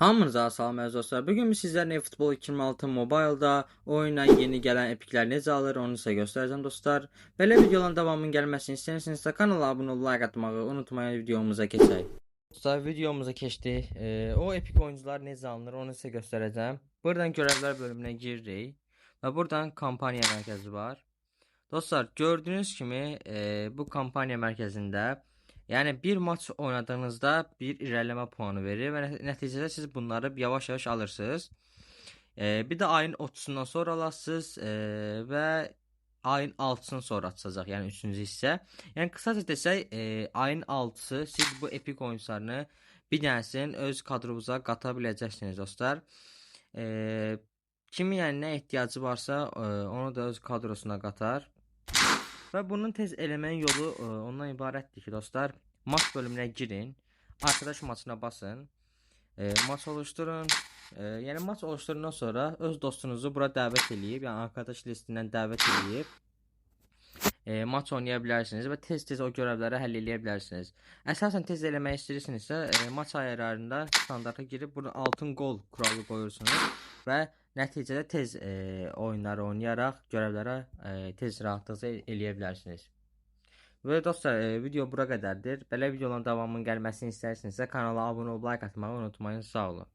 Hamınıza salam əziz dostlar. Bugün biz sizlərlə Futbol 2006 Mobile'da oyuna yeni gələn epiklər necə alır onu sizə göstərəcəm dostlar. Belə videoların davamının gəlməsini istəyirsinizsə kanala abunə olub like atmağı unutmayın. Videomuza keçək. Dostlar videomuza keçdik. O epik oyuncular necə alınır onu sizə göstərəcəm. Buradan görevlər bölümünə giririk və buradan kampaniya mərkəzi var. Dostlar gördüyünüz kimi bu kampaniya mərkəzində yəni bir maç oynadığınızda bir irəliləmə puanı verir və nəticədə siz bunları yavaş-yavaş alırsınız. Bir də ayın 30-dan sonra alasınız və ayın 6-sından sonra açılacaq, yəni 3-cü hissə. Yəni qısaca desək, ayın 6-sı siz bu epik oyuncularını bir dənəsini öz kadronuza qata biləcəksiniz dostlar. Kimin yəni nə ehtiyacı varsa onu da öz kadrosuna qatar. Və bunun tez eləməyin yolu ondan ibarətdir ki dostlar, maç bölümünə girin, arkadaş maçına basın, maç oluşturun. Yəni maç oluşturandan sonra öz dostunuzu bura dəvət edib, yəni arkadaş listindən dəvət edib maç oynaya bilərsiniz və tez-tez o görevləri həll edə bilərsiniz. Əsasən tez eləmək istəyirsinizsə, maç ayarlarında standarta girib burada altın gol kuralı qoyursunuz və nəticədə tez oyunları oynayaraq görevlərə tez rahatlıqla eləyə bilərsiniz. Və dostlar, video bura qədərdir. Belə videoların davamının gəlməsini istəyirsinizsə kanala abunə olub like atmağı unutmayın. Sağ olun.